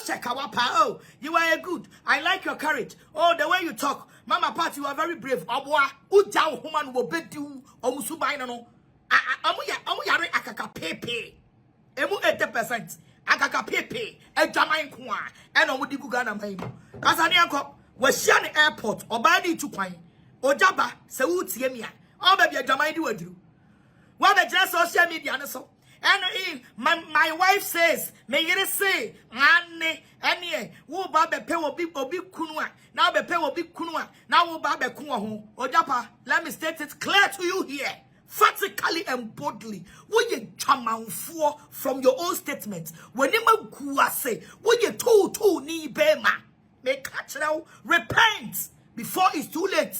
Oh, you are a good. I like your courage. Oh, the way you talk. Mama Pat, you are very brave. Abwa, uja woman will bet you omusubaino no. Amu yare akaka pepe. Emu 80%. Akaka pepe. E jamain kwa. And omudi gugana maimu. Kasani anko, was shani airport. Obadi tukwain. Ogyaba, se uti yemia. Oh, baby, a jamain do a drew. What the just social media so. And my wife says, may you say, Annie, who babe pay will be kunwa. Now the pay will be kunwa. Now will babe kunwa. Ogyaba, let me state it clear to you here. Practically and boldly, when you chaman for from your own statement, when you say, when you told ni bema, may catch now, repent before it's too late.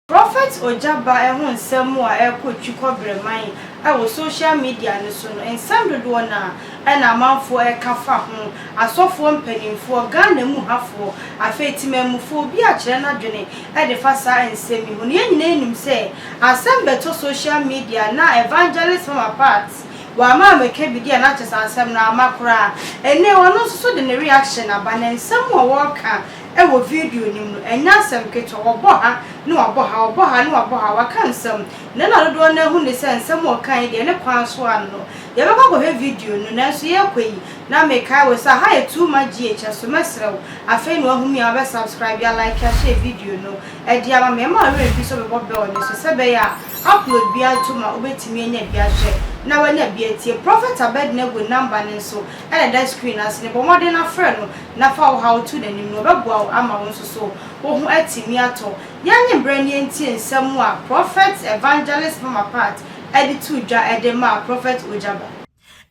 Prophet Ogyaba ehun nsɛm a ɛkɔ twikɔbrɛ man ɛwɔ social media ne so no nsɛm dodoɔ na ɛna amanfo ɛka fa ho asɔfoɔ mpanimfoɔ Ghana mu hafoɔ afetimamufo bi akyerɛ n'adwene ɛde fa saa nsɛm yi ho ne nyina nim sɛ asɛm beto social media na evangelist from apart wa ma meka bi dia na kyesa asɛm na amakora ene wɔno so de ne reaction aba na nsɛm a wɔka ewo video nim no enya asɛm keto wɔbɔ ha ne wabɔ ha waka nsɛm ne na dodo na hu ne sɛ nsɛm wɔkan de ne kwan so ano yɛbɛkɔ kɔ video no na so yɛkɔyi na meka wo sa ha etu ma GH so mesrew afei no ahumi a be subscribe ya like ya share video no edi ama me ma re bi so bɛbɔ bɛ oni so sɛ bɛ ya upload bi atuma obetimi enya bi ahwɛ na wanya bi etie prophet Abednego number ne so ɛna that screen as ne bɔ modern afrɛ no na fa wo how to nanim no bɛboa ama wo so so wo hu atimi ato yanye brand enti nsɛm a prophet evangelist from apart edi to dwa edi ma prophet Ogyaba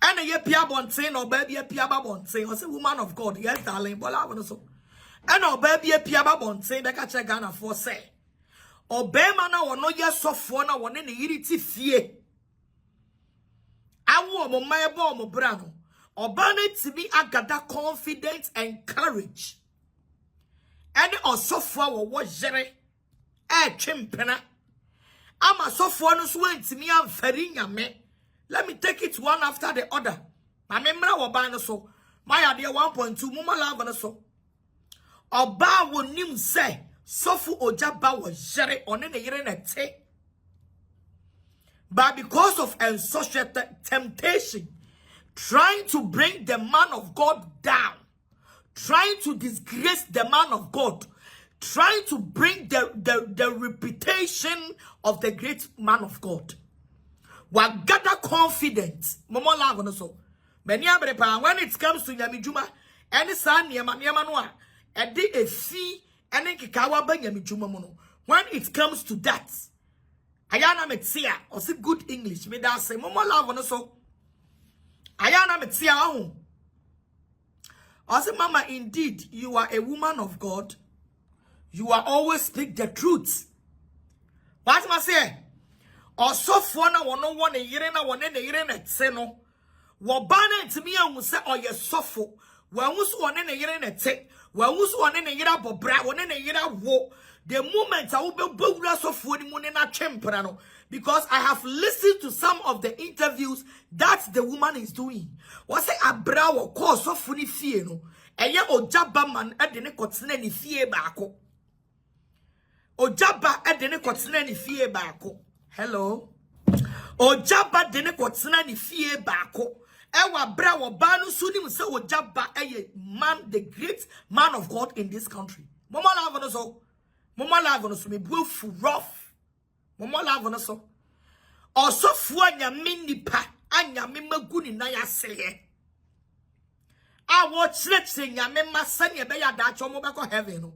and a pia bontain or baby a pia bontain or say woman of God, yes, darling, but I want so. And or baby a pia bontain, that I check Ghana for say. Or Bemana or no yes so for no one in the irriti fear. I want my bomb brano. Or ban it to be Agradaa confidence and courage. And or so far or what jere chimpena. I'm a so far no swing to me and ferinya me. Let me take it one after the other. My memory will ban so. My idea 1.2 mama love so. Oba will nim say Sofu Ogyaba was jere on the yere. But because of social temptation, trying to bring the man of God down, trying to disgrace the man of God, trying to bring the reputation of the great man of God. Gather confidence. Momo love so. Many abrepa when it comes to Nyamijuma, any son Yamanoa, a day a fee, and a kikawa bang Yamijuma mono. When it comes to that, Ayana Metsia, or say good English, may that say Momo love so. Ayana Metsia. I say, Mama, indeed, you are a woman of God. You are always speak the truth. What must I say? Also, for now, one a year and one in a year and seno. What banner to me, I will say, oh, yes, suffer. When was one in a year and a take? When was one in a year of bra, one in a year of war? The moment I will be bogus of food in a temperano. Because I have listened to some of the interviews that the woman is doing. Was it a brow or cause of funny fear? No, and yet Ogyaba man at the necotine ni fear bako. Ogyaba at the necotine ni fear bako. Hello. Ogyaba de necotine ni fear bako. Ewa brow banu sunim say Ogyaba a man, the great man of God in this country. Mama love so. Mama love so me beautiful rough. Mama love so. Also fuanya mini pa anya memaguni na ya seye. I watch let's say ya mema sanya be ya da chomo be ko heaven no.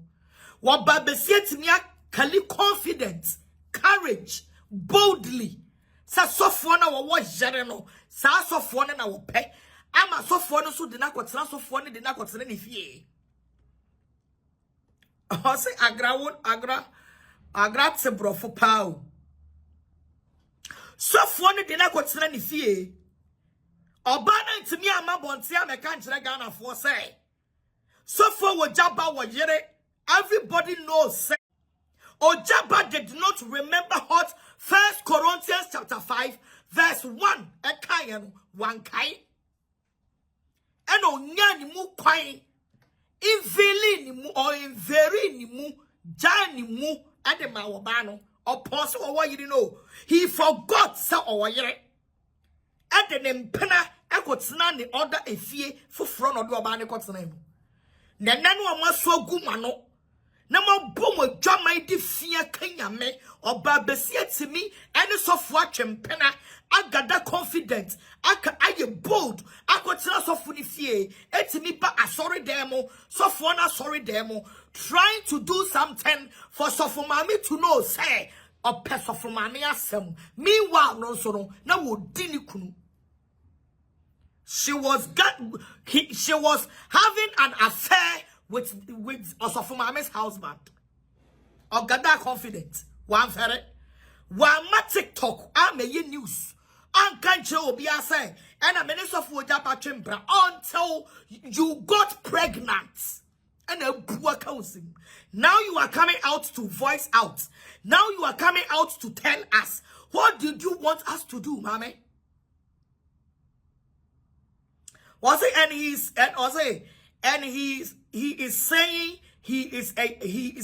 Wa ba be siet me kali confidence, courage, boldly. Sa sofo na wo jere no. Sa sofo na wo pe. Ama sofo no so de na kwetena sofo ne de na kwetena ne fie. I say agra te brofo pao. So funny did not consider the fear. Obana to me, I'm a bontia, I can't Ghana for say. So for Ogyaba was yere, everybody knows. Ogyaba did not remember what 1 Corinthians chapter 5, verse 1 ekaye one kai eno nya ni mu kwan inveli ni mu or inveri ni mu jan ni mu ade ma wo ba no opon so wo yiri no he forgot say o yire ade ne mpena ekotena ne order efie foforo no de oba ne kotena mu na nanu amaso aguma no na mo bomo dwaman di fia kanyame oba besi atimi ene sofo atwempena agada confident aka aye bold akotena sofo ni fie etimi pa asori demo sofo na asori demo trying to do something for sofo mami to know say or sofo mami asem meanwhile no so no na wo dini kunu she was having an affair with Osofo Mame's husband. Agradaa confident. One ferret. One ma TikTok. I'm a news. And can't you be a say? And a minister of Ogyaba Chimbra until you got pregnant. And a poor counseling. Now you are coming out to voice out. Now you are coming out to tell us. What did you want us to do, mommy? Was it he is saying he is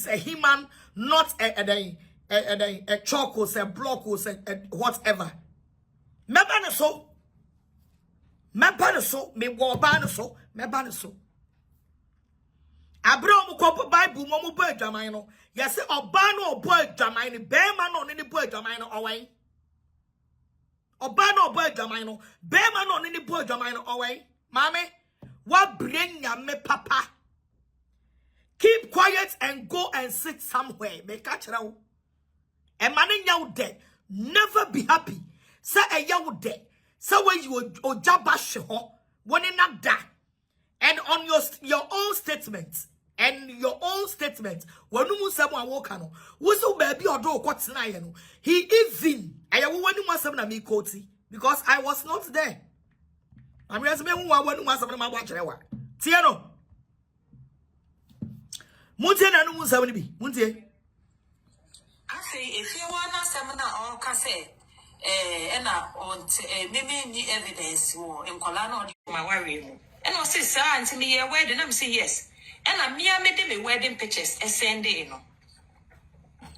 a human, not a chalk or a block or whatever. Me baniso, me wo baniso, me baniso. Abraham ko Bible mo boy dwaman no. Yes, oba no boy dwaman ni be ma no ni boy dwaman no owan. Oba no boy dwaman no, be ma no ni boy dwaman no owan. Mame, what bring ya me papa? Keep quiet and go and sit somewhere. Me catch now. A man in your day, never be happy. Say a young day. Say when you Ogyaba sheho, when in not that. And on your own statements, when you someone walk on, whoso baby or dog what's nine, he even I want you must have me coaty because I was not there. I'm just saying who I want to watch Tiano. Muntie na no musa be. Muntie. I say if you want to seminar or cassette, on maybe any evidence or in Colano my worry. And I say, sir, and me a wedding, I'm say yes. And I'm mere made me wedding pictures a Sunday, no.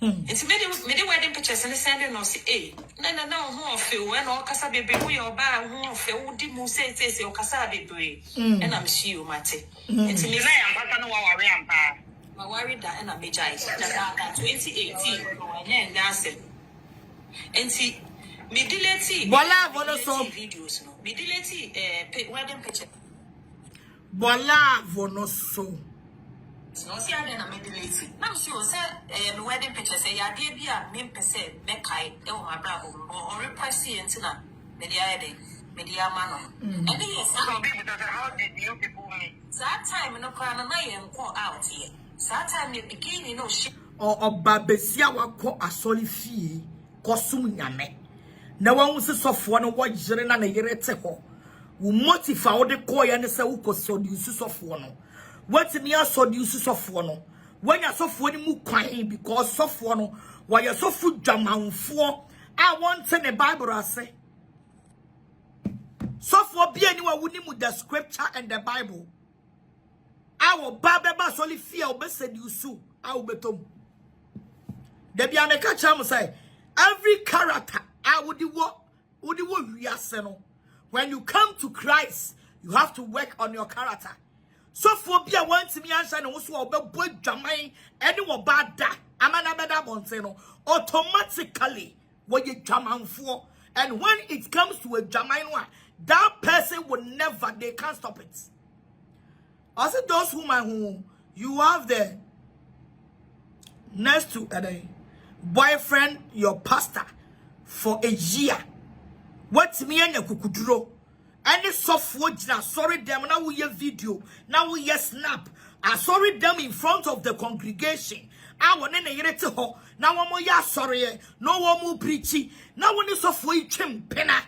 It's made wedding pictures and a Sunday, no, say, no, who feel when all Casabe baby or bar who feel Dimu says your Casabe bray. And I'm sure, Mate. It's me, I'm not worry, I'm my worry that and I made 2018 and that's it. And see, me delete videos, no. Me delete wedding picture. Bola vonoso. No, see, I didn't delete. Now, sure, sir, wedding picture say, I did be a mean per se, Mekai, my bravo, or repressy and Tina, Media Mano. And yes, how did you people meet? That time, no crown and I am caught out here. That time, you begin, you know, shit. Or Babesia wako a solid fee, Kosum Yame. No one was a soft one of what Jeren and a Yereteho. Who motify the coy and the Sauko so uses of one. What's in your so uses of one? When you're so funny, mu crying because soft one, while you're so food jam for, I want in the Bible, I say. So for be anyone wouldn't with the scripture and the Bible. Our Baba solely fear said you sue. I will bet them. There be an catcher say every character I would do what we are saying. When you come to Christ, you have to work on your character. So for be a one to me answer and also about boy jamai anyone bad that Amanabada Monteno automatically what you jaman for. And when it comes to a Jamainwa, that person will never, they can't stop it. Also, those whom you have there next to a boyfriend, your pastor, for a year. What's me and your kukudro? Any software, sorry them, now we hear video, now we hear snap. I sorry them in front of the congregation. I want to hear it to her. Now one more ya sorry, no one more preachy. Now when you software trim penna.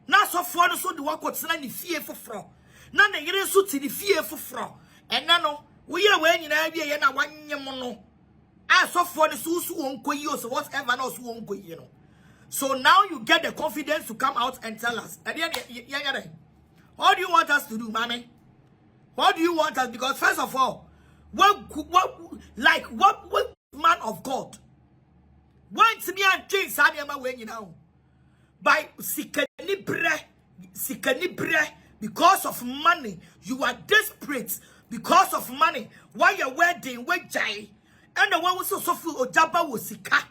Now software so the work what's not the fear for fraud. Now the year so to the fear for fraud. And now we are when you idea and I want your mono. I software the so won't go use whatever else won't go, you know. So now you get the confidence to come out and tell us. What do you want us to do, mommy? What do you want us? Because first of all, what man of God? Once me and change Sadiama when you know by sikanibre, because of money, you are desperate because of money. Why your wedding, wait jai, and the one was so Ogyaba was sika.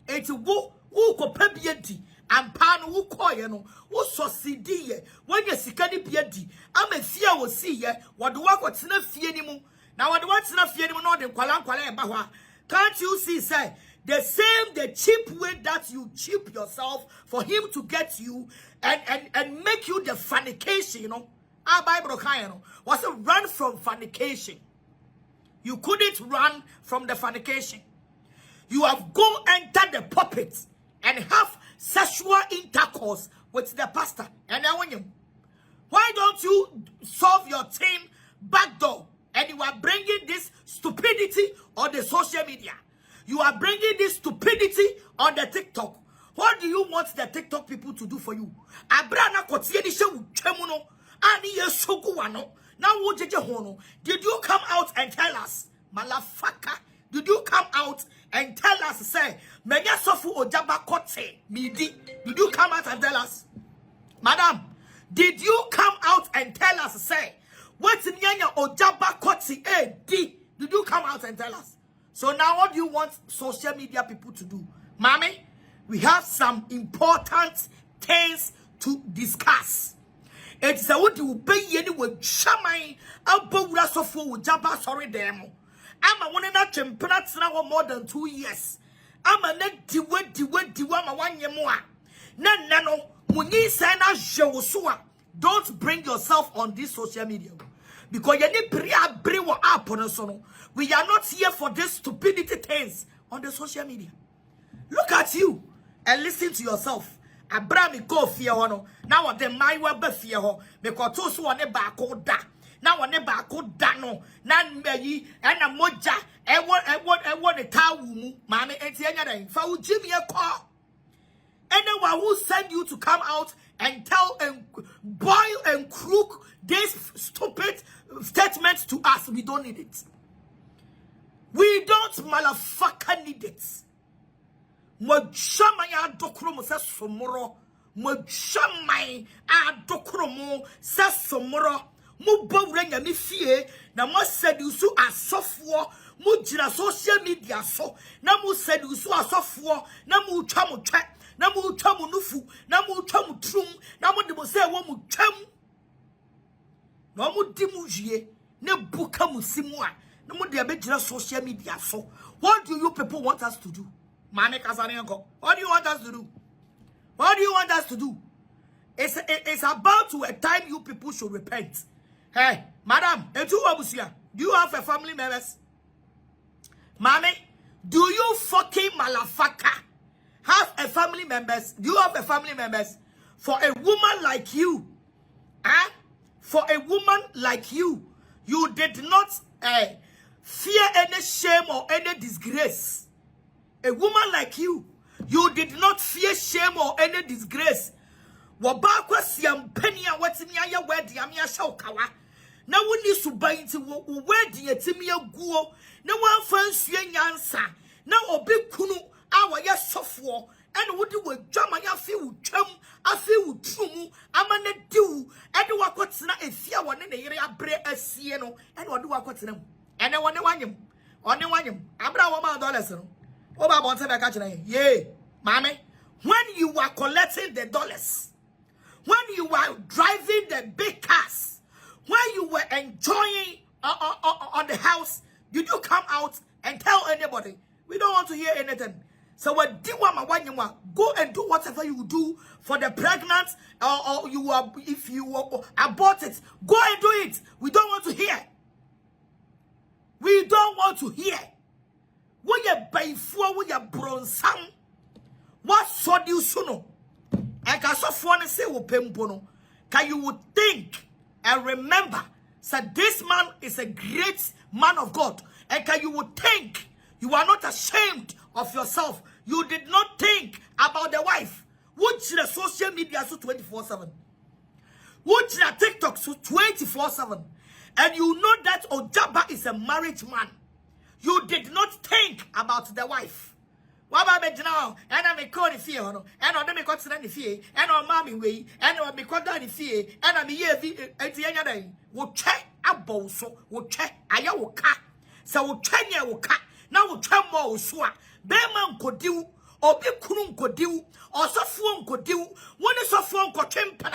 It's who ko pebienti and pan who koyano who so CD when you sikani piedi. I'm a fear will see ye what do I what's not fear anymore. Now what what's not fear anymore than Kwalan. Can't you see, say the cheap way that you cheap yourself for him to get you and make you the fornication, you know. Our Bible was a run from fornication. You couldn't run from the fornication. You have go enter the pulpit and have sexual intercourse with the pastor. And I want you. Why don't you solve your team back door? And you are bringing this stupidity on the social media. You are bringing this stupidity on the TikTok. What do you want the TikTok people to do for you? Abrana kotiye ni shewu chemuno. Ani yesoku wano. Now wojeje hono. Did you come out and tell us? Malafaka. Did you come out and tell us, say, Menya sofu Ogyaba kote midi? Did you come out and tell us? Madam, did you come out and tell us, say, what's in Nyanya Ogyaba kote di? Did you come out and tell us? So now what do you want social media people to do? Mommy, we have some important things to discuss. It's a what you pay any with shamai about Rasofo Ogyaba sorry demo. I'm a one and a champions now more than 2 years. I'm a net diwa 1 year more. Nano muni sana jewosua. Don't bring yourself on this social media. Because you need priya brewa up on us. We are not here for this stupidity things on the social media. Look at you and listen to yourself. Abrami go fear one. Now the my web fear ho. Because those one ba da. Now one ba da no. Nan me and a moja. I want a towel. Mammy and Tiana. For Jimmy a call. Anyone who send you to come out and tell and boil and crook this stupid statements to us, we don't need it. We don't motherfucker need it. Mojamaya dokromo says somoro. Mojamai a dokromo says somoro. Mubo renya mi fie na mo said you so asofo mujira social media so na mo said you so asofo na mo twa mo twa na mo twa mo nufu na mo twa mo trum na mo de mo say wo mo twam na mo di mo hie ne buka mo simu a na mo de abegyira social media so. What do you people want us to do? Mane Kasanenko, what do you want us to do? What do you want us to do? It's about to a time you people should repent. Hey, madam, do you have a family members? Mommy, do you fucking malafaka have a family members? Do you have a family members? For a woman like you, for a woman like you, you did not fear any shame or any disgrace. A woman like you, you did not fear shame or any disgrace. Wabakwa siampenia watimiya wedi amia shaukawa. Na wuni subainti wedi yetimiya guo. Na wanfansue nyansa. Na obi kunu awa ya sofwo. Eni wudi wejama ya fi uchem. Afi utrumu. Amane diwu. Eni wakotina efia wanene yere ya bre esieno. Eni wadu wakotina. Eni wane wanyem. One wanyem. Abra wama dollars no. Oba bonte be catch na ye. Mommy, when you were collecting the dollars, when you were driving the big cars, when you were enjoying on the house, did you come out and tell anybody? We don't want to hear anything. So what do you want? Go and do whatever you do for the pregnant, or you are, if you abort it, go and do it. We don't want to hear. We don't want to hear. When you buy for when you bronzam, what so do you know? I can so funny say pempono. Can you would think and remember that this man is a great man of God, and can you would think you are not ashamed of yourself? You did not think about the wife. Watch the social media so 24/7. Watch the TikTok so 24/7. And you know that Ogyaba is a married man. You did not think about the wife. What about now? And I may call the fear, and I may call the fear, and on mommy way, and I may call the fear, and I may hear the other day. We'll check a boso, we'll check a yaw cat. So we'll check your cat. Now we'll try more swat. Bearman could do, or Big Kunun could do, or Safon could do, one is a phone could temper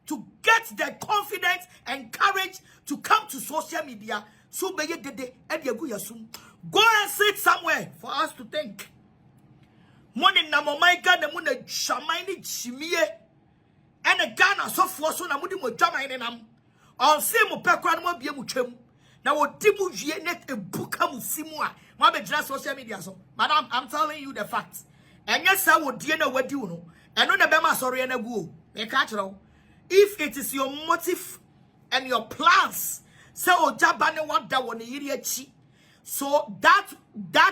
to get the confidence and courage to come to social media. So be ye dede and you soon. Go and sit somewhere for us to think. Money na my God, the moon shamini chimie and a Ghana so for so na mudi mo jama in nam. On same pekwan mo bie mutwam. Na wo dimu vie net e buka mu simua. Mo be dress social media so. Madam, I'm telling you the facts. And yes, I would die na wadi no. And no na bema sorry na gu. Me catch now. If it is your motive and your plans, say Ogyaba ne wada won yiri achi. So that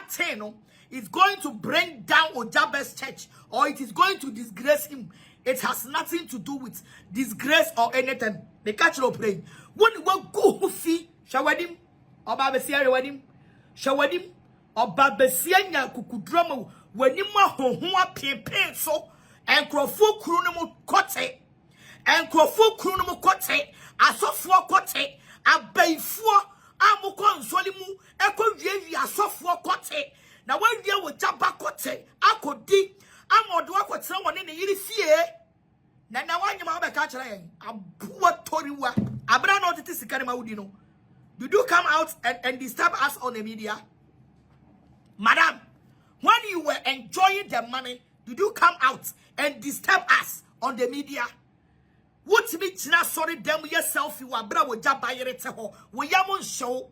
thing is going to bring down Ogyaba's church, or it is going to disgrace him. It has nothing to do with disgrace or anything. The catch no pray. When you go who see shawadim or babesia rewadim, shawadim or babesia nya kukudromo when you ma honhua pepe so and crofo krunumu kote and crofo krunumu kote asofo kote abaifo amukọ nsolimu eko wiewia asofo kote na when dia Ogyaba kote akodi amodo akotra woni ne yiri fie na wanyema obeka kire yen abuwa toriwa abra no tete sikare mawudi no. Did you come out and disturb us on the media? Madam, when you were enjoying the money, did you come out and disturb us on the media? What me china sorry them yourself you abra Ogyaba yerete ho wo yamon show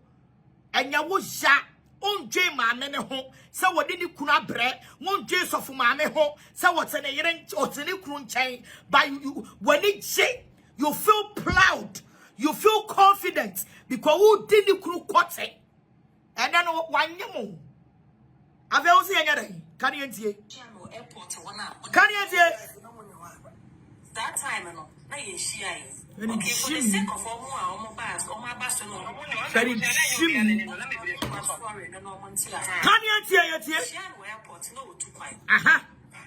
enya wo ja onje maame ne ho se wode ni kunu abre wonje sofu maame ho se wote ne yere otene kunu nchen by you when it say you feel proud, you feel confident because who did the kunu kote and then wanyemo ave o se enya den kan ye ntie kan ye ntie that time no na ye shia okay, for the sake of all bars, all my bars, no, can you airport, no, too quiet.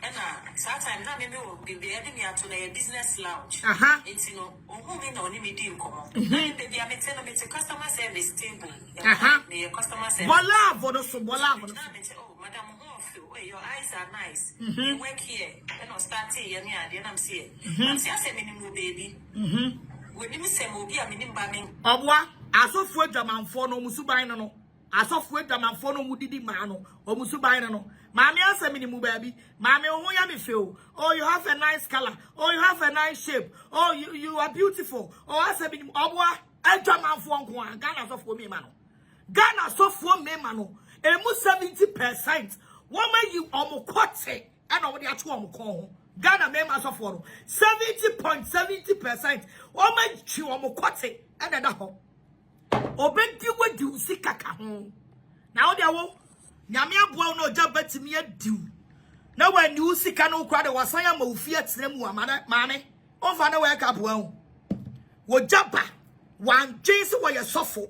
And sometimes now maybe will be heading me to the business lounge. It's you know, who may know me deal come. Baby, I'm telling me it's a customer service table. The customer service. Voila, voila. Oh, madam, your eyes are nice. You work here. You know, start here, and I'm seeing. I'm saying, minimum baby. When you say, Mobi, I'm in Bamming. Obwa, I saw for German for no Musubaino. I saw for German for no Mudidi Mano or Musubaino. Mammy, I say, minimum baby. Mammy, oh, yummy feel. Oh, you have a nice color. Oh, you have a nice shape. Oh, you are beautiful. Oh, I say, minimum Obwa, I German for one. Ghana so for me, Mano. Ghana so for me, Mano. A 70%. Woman, you almost caught it, and over the actual call. Ghana members of 70.70%. Woman, you almost caught it, and then Obey you what do see kaka. Now there will Yamia Buono Ogyaba to me a do. Now when you see cano crowd was I am a fiat slim woman, mammy, or find a work up well. Ogyaba, one Jason where you suffer.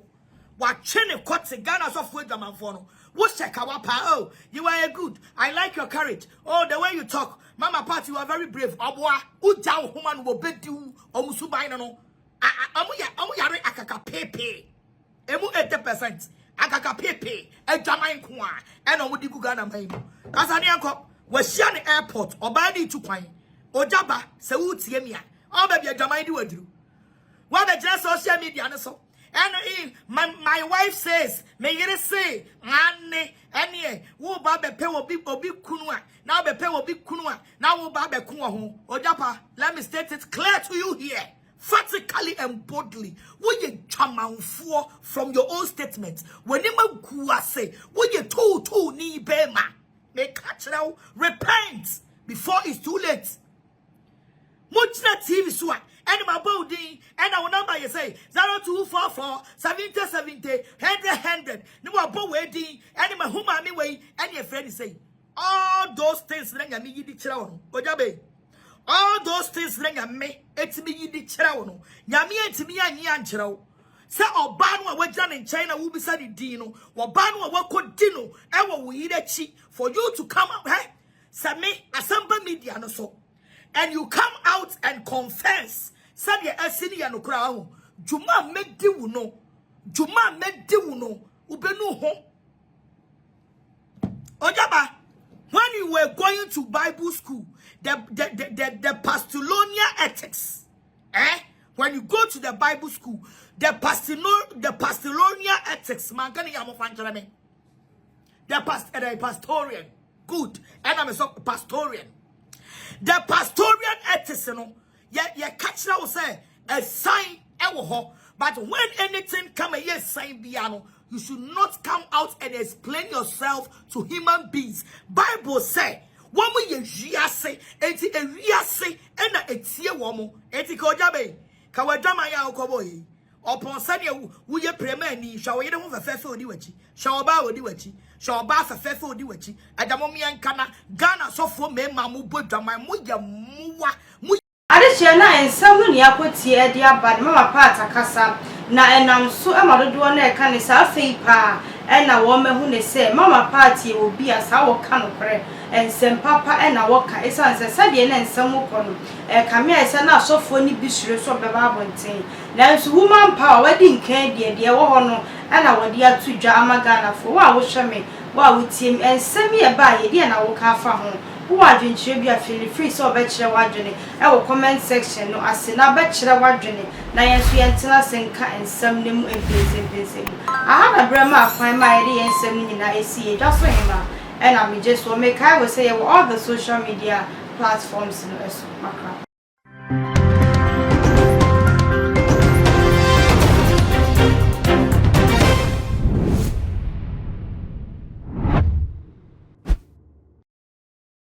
What Chenny caught the Ghana software the man for. What's check our oh, you are good. I like your courage. Oh, the way you talk. Mama Pat, you are very brave. Abwa, Uja woman will bet you or Musubaino. Amuya akaka pepe. Emu 80%. Akaka pepe. A Jamain Kwa. And on Woody Gugana Maimo. Kasanianko was Shan Airport or Badi to Pine. Ogyaba, Saud Siemia. Oh, baby, a Jamai do do. What the just social media so. And my wife says, may you say, Annie, who babe pay will be kunua. Now be pay will be kunua. Now will babe kunwa. Ogyaba, let me state it clear to you here. Practically and boldly. When you chaman for from your own statement. When you say, when you told ni bema. May catch now, repent before it's too late. Much na TV swa. And my body, and our number you say 0244 70 100. No more wedding, and my home way, and your friend say all those things na nyame yidi kira wo no Ojabe all those things na nyame etimi yidi kira wo no nyame etimi anyi ankira wo se oba no a wagya ne nkyɛn na wo bisa ne din no oba no a wakodi no e wo yire chi for you to come out say me asamba media no so and you come out and confess say the asini ya no kra ho juma medi wo no ubenu ho Ogyaba when you were going to Bible school the Pastolonia ethics when you go to the Bible school the Pastolonia ethics man can you am me the pastorian good and I'm a pastorian the pastorian ethics no ye catch now say a sign but when anything come a yes sign biano you should not come out and explain yourself to human beings. Bible say, "When we say, enti ewiase ena etie womo, enti ka Ojabe, ka wadama ya okoboyi. Upon sani we ye prema ni shawo yede ho fefefe odi wachi. Shawo ba odi wachi. Shawo ba fefefe odi wachi. Adamomi ankana Ghana sofo me mamu bodwama mu ya muwa mu Adehye na ensam no ne akotie ade aba mama part akasa na enam so amadodo na eka ne sa fei pa ena wo mehu ne se mama part ye obi asa wo ka no kre ensem papa ena wo ka esan se sade na ensam ko no kame ese na asofo ni bisure so beba abonten nanso woman power wadi nkan de wo ho no ena wodi atudwa amagana fo wa wo hweme wa wo tie ensem ye ba ye de na wo ka fa ho who are doing trivia feel free so betcha wadwene e wo comment section no ase na betcha wadwene na yenso yentena senka ensem nem empese aha na brema afan ma ye ensem nyina esi e just so hima and I just will make I will say all the social media platforms no eso makra